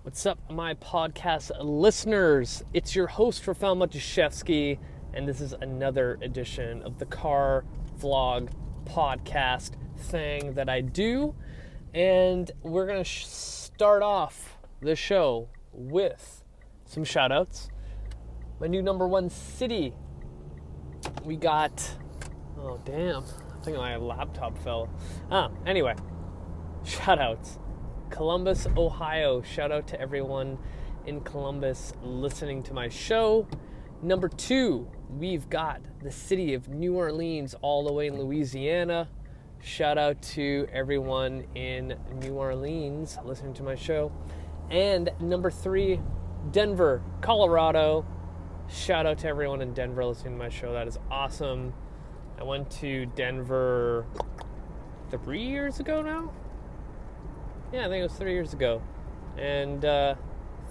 What's up, my podcast listeners? It's your host, Rafal Matuszewski, and this is another edition of the car vlog podcast thing that I do. And we're going to start off the show with some shout outs. My new number one city. We got, oh damn, I think my laptop fell. Anyway, shout outs. Columbus, Ohio. Shout out to everyone in Columbus listening to my show. Number two, we've got the city of New Orleans all the way in Louisiana. Shout out to everyone in New Orleans listening to my show. And number three, Denver, Colorado. Shout out to everyone in Denver listening to my show. That is awesome. I went to Denver 3 years ago now. Yeah, I think it was 3 years ago, and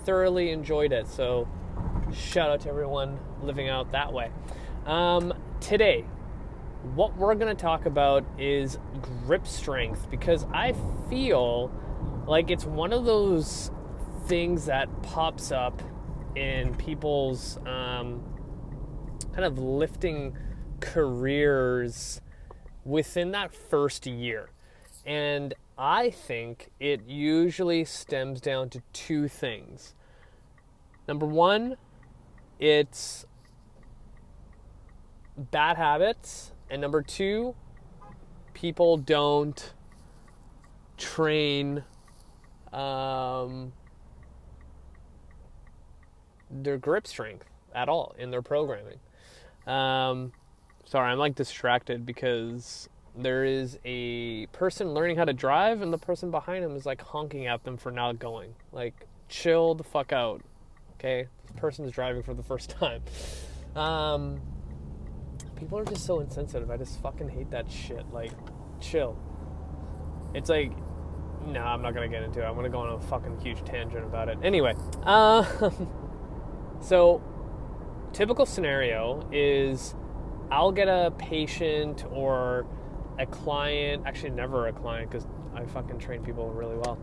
thoroughly enjoyed it. So shout out to everyone living out that way. Today, what we're going to talk about is grip strength, because I feel like it's one of those things that pops up in people's kind of lifting careers within that first year. And I think it usually stems down to two things. Number one, it's bad habits. And number two, people don't train their grip strength at all in their programming. Sorry, I'm like distracted because there is a person learning how to drive, and the person behind him is like honking at them for not going. Like, chill the fuck out, okay? This person is driving for the first time. People are just so insensitive. I just fucking hate that shit. Like, chill. It's like, no, I'm not gonna get into it. I'm gonna go on a fucking huge tangent about it. Anyway, so typical scenario is I'll get a patient or a client, actually never a client because I fucking train people really well,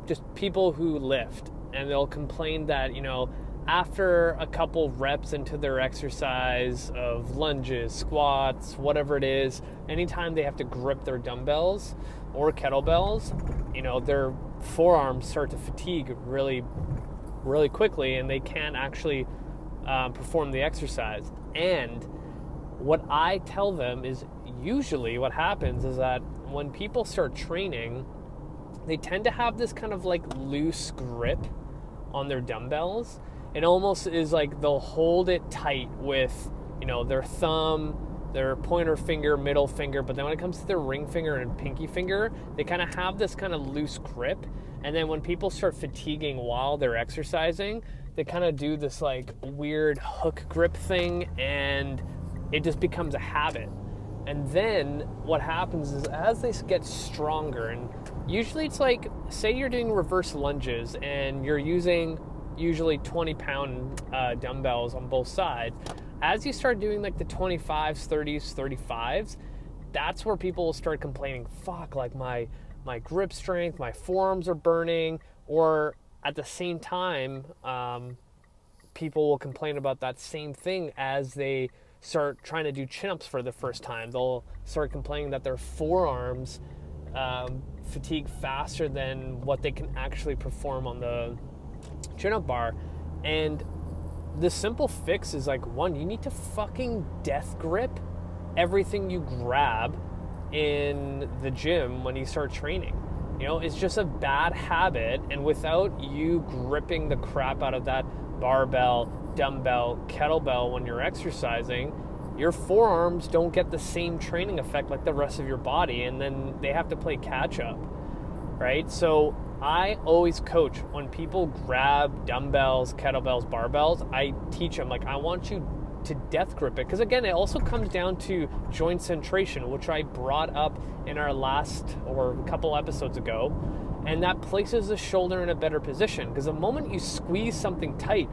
just people who lift, and they'll complain that, you know, after a couple reps into their exercise of lunges, squats, whatever it is, anytime they have to grip their dumbbells or kettlebells, you know, their forearms start to fatigue really, really quickly, and they can't actually perform the exercise. And what I tell them is usually what happens is that when people start training, they tend to have this kind of like loose grip on their dumbbells. It almost is like they'll hold it tight with, you know, their thumb, their pointer finger, middle finger, but then when it comes to their ring finger and pinky finger, they kind of have this kind of loose grip. And then when people start fatiguing while they're exercising, they kind of do this like weird hook grip thing, and it just becomes a habit. And then what happens is as they get stronger, and usually it's like, say you're doing reverse lunges and you're using usually 20-pound dumbbells on both sides. As you start doing like the 25s, 30s, 35s, that's where people will start complaining, fuck, like my grip strength, my forearms are burning. Or at the same time, people will complain about that same thing as they start trying to do chin-ups for the first time. They'll start complaining that their forearms fatigue faster than what they can actually perform on the chin-up bar. And the simple fix is like, one, you need to fucking death grip everything you grab in the gym when you start training. You know, it's just a bad habit, and without you gripping the crap out of that barbell, dumbbell, kettlebell when you're exercising, your forearms don't get the same training effect like the rest of your body, and then they have to play catch up, right? So I always coach when people grab dumbbells, kettlebells, barbells. I teach them, like, I want you to death grip it, because again, it also comes down to joint centration, which I brought up in our last or a couple episodes ago, and that places the shoulder in a better position, because the moment you squeeze something tight,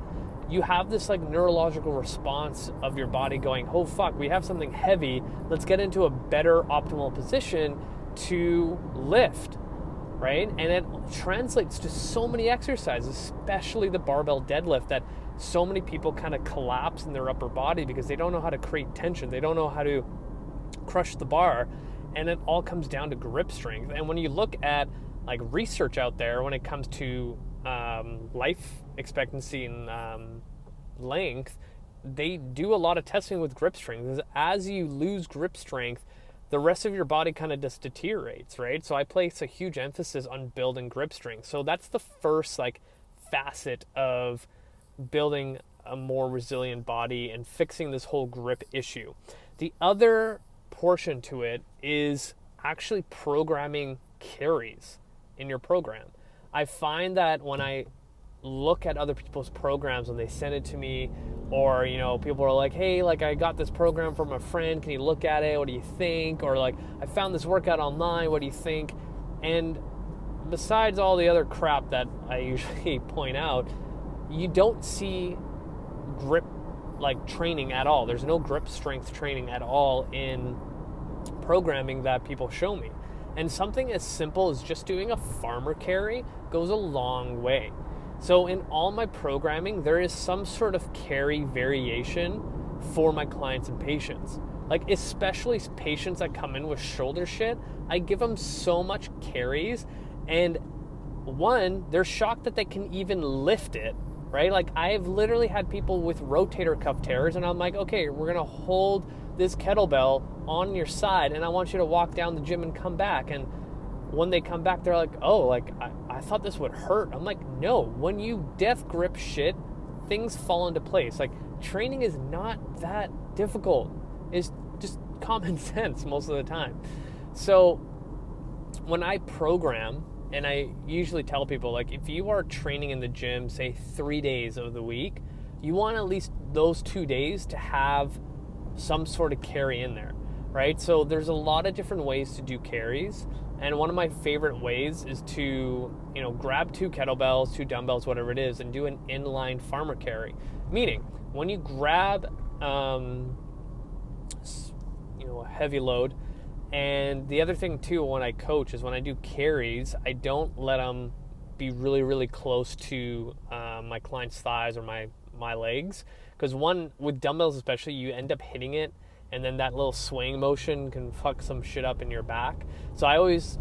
you have this like neurological response of your body going, oh fuck, we have something heavy, let's get into a better optimal position to lift. right? And it translates to so many exercises, especially the barbell deadlift, that so many people kind of collapse in their upper body because they don't know how to create tension. They don't know how to crush the bar. And it all comes down to grip strength. And when you look at like research out there, when it comes to life expectancy and length, they do a lot of testing with grip strength. As you lose grip strength, the rest of your body kind of just deteriorates, right? So I place a huge emphasis on building grip strength. So that's the first like facet of building a more resilient body and fixing this whole grip issue. The other portion to it is actually programming carries in your program. I find that when I look at other people's programs when they send it to me, or people are like, hey, like I got this program from a friend, can you look at it, what do you think? Or like, I found this workout online, what do you think? And besides all the other crap that I usually point out, you don't see grip like training at all. There's no grip strength training at all in programming that people show me. And something as simple as just doing a farmer carry goes a long way. So in all my programming, there is some sort of carry variation for my clients and patients. Like especially patients that come in with shoulder shit, I give them so much carries, and one, they're shocked that they can even lift it, right? Like I've literally had people with rotator cuff tears, and I'm like, okay, we're gonna hold this kettlebell on your side, and I want you to walk down the gym and come back. And when they come back, they're like, oh, like I thought this would hurt. I'm like, no, when you death grip shit, things fall into place. Like training is not that difficult. It's just common sense most of the time. So when I program, and I usually tell people, like, if you are training in the gym, say 3 days of the week, you want at least those 2 days to have some sort of carry in there, right? So there's a lot of different ways to do carries. And one of my favorite ways is to, grab 2 kettlebells, 2 dumbbells, whatever it is, and do an inline farmer carry. Meaning, when you grab, a heavy load, and the other thing too, when I coach, is when I do carries, I don't let them be really, really close to my client's thighs or my legs. Because one, with dumbbells especially, you end up hitting it, and then that little swing motion can fuck some shit up in your back. So I always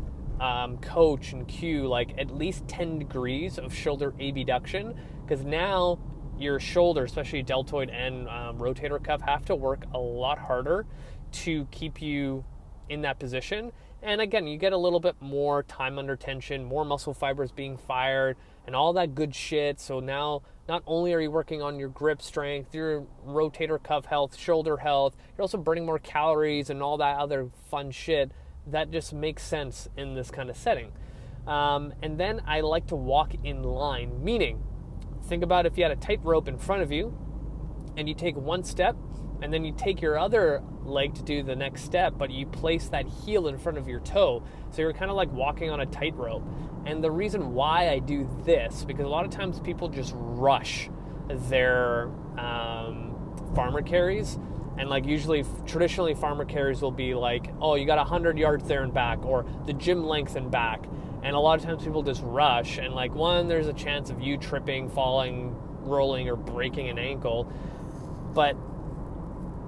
coach and cue like at least 10 degrees of shoulder abduction, because now your shoulder, especially deltoid and rotator cuff, have to work a lot harder to keep you in that position. And again, you get a little bit more time under tension, more muscle fibers being fired, and all that good shit. So now not only are you working on your grip strength, your rotator cuff health, shoulder health, you're also burning more calories and all that other fun shit that just makes sense in this kind of setting. And then I like to walk in line, meaning think about if you had a tight rope in front of you and you take one step and then you take your other leg to do the next step, but you place that heel in front of your toe. So you're kind of like walking on a tightrope. And the reason why I do this, because a lot of times people just rush their farmer carries. And like usually, traditionally farmer carries will be like, oh, you got 100 yards there and back, or the gym length and back. And a lot of times people just rush. And like one, there's a chance of you tripping, falling, rolling, or breaking an ankle. But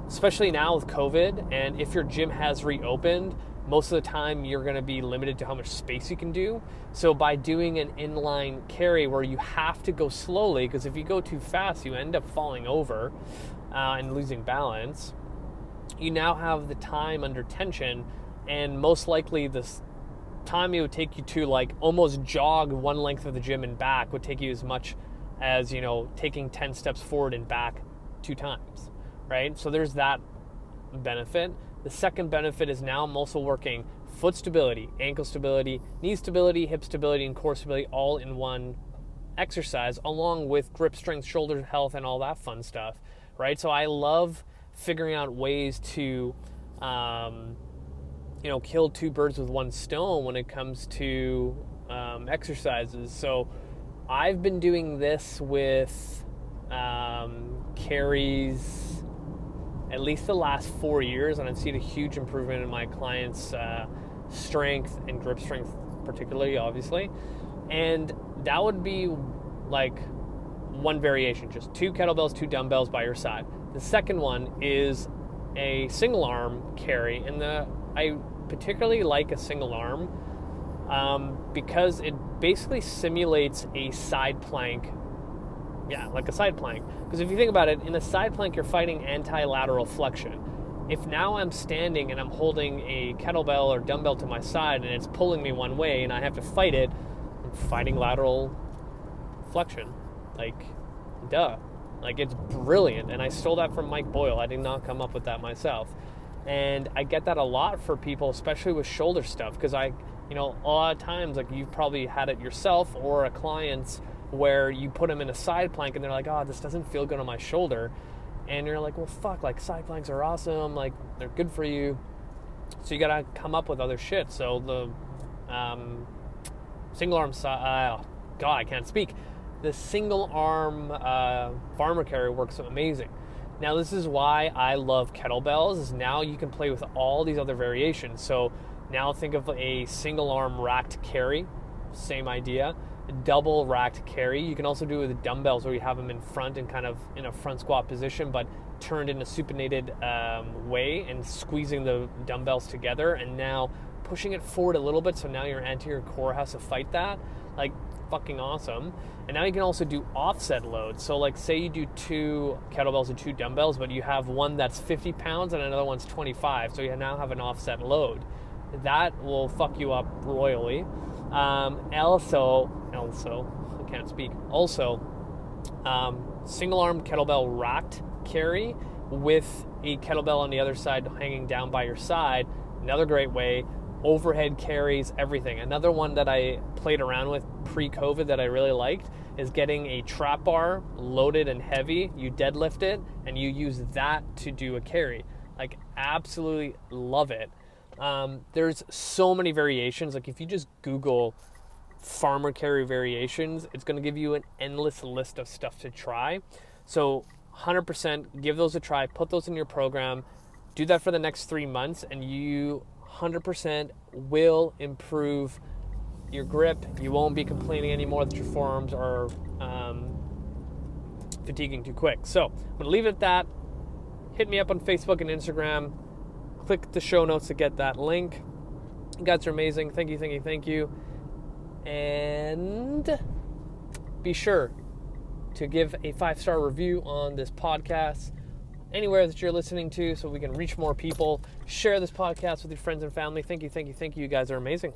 especially now with COVID, and if your gym has reopened, most of the time you're going to be limited to how much space you can do. So by doing an inline carry where you have to go slowly, because if you go too fast, you end up falling over and losing balance, you now have the time under tension, and most likely this time it would take you to like almost jog one length of the gym and back would take you as much as, taking 10 steps forward and back 2 times. Right? So there's that benefit. The second benefit is now I'm also working foot stability, ankle stability, knee stability, hip stability, and core stability all in one exercise, along with grip strength, shoulder health, and all that fun stuff, right? So I love figuring out ways to, kill 2 birds with 1 stone when it comes to exercises. So I've been doing this with carries at least the last 4 years, and I've seen a huge improvement in my clients' strength and grip strength particularly, obviously. And that would be like one variation, just 2 kettlebells, 2 dumbbells by your side. The second one is a single arm carry, and I particularly like a single arm because it basically simulates a side plank. Yeah, like a side plank. Because if you think about it, in a side plank, you're fighting anti-lateral flexion. If now I'm standing and I'm holding a kettlebell or dumbbell to my side and it's pulling me one way and I have to fight it, I'm fighting lateral flexion. Like, duh. Like, it's brilliant. And I stole that from Mike Boyle. I did not come up with that myself. And I get that a lot for people, especially with shoulder stuff. Because a lot of times, like, you've probably had it yourself or a client's where you put them in a side plank and they're like, oh, this doesn't feel good on my shoulder. And you're like, well, fuck, like, side planks are awesome. Like, they're good for you. So you got to come up with other shit. So the single arm side, God, I can't speak. The single arm farmer carry works amazing. Now, this is why I love kettlebells, is now you can play with all these other variations. So now think of a single arm racked carry, same idea. Double racked carry. You can also do it with dumbbells where you have them in front and kind of in a front squat position, but turned in a supinated way and squeezing the dumbbells together and now pushing it forward a little bit, so now your anterior core has to fight that. Like, fucking awesome. And now you can also do offset loads. So like, say you do 2 kettlebells and 2 dumbbells, but you have one that's 50 pounds and another one's 25, so you now have an offset load. That will fuck you up royally. Also, I can't speak. Also, single arm kettlebell racked carry with a kettlebell on the other side hanging down by your side. Another great way. Overhead carries, everything. Another one that I played around with pre-COVID that I really liked is getting a trap bar loaded and heavy. You deadlift it and you use that to do a carry. Like, absolutely love it. There's so many variations. Like, if you just Google farmer carry variations, it's going to give you an endless list of stuff to try. So 100% give those a try, put those in your program, do that for the next 3 months, and you 100% will improve your grip. You won't be complaining anymore that your forearms are fatiguing too quick. So I'm going to leave it at that. Hit me up on Facebook and Instagram. Click the show notes to get that link. You guys are amazing. Thank you. And be sure to give a 5-star review on this podcast anywhere that you're listening to so we can reach more people. Share this podcast with your friends and family. Thank you. You guys are amazing.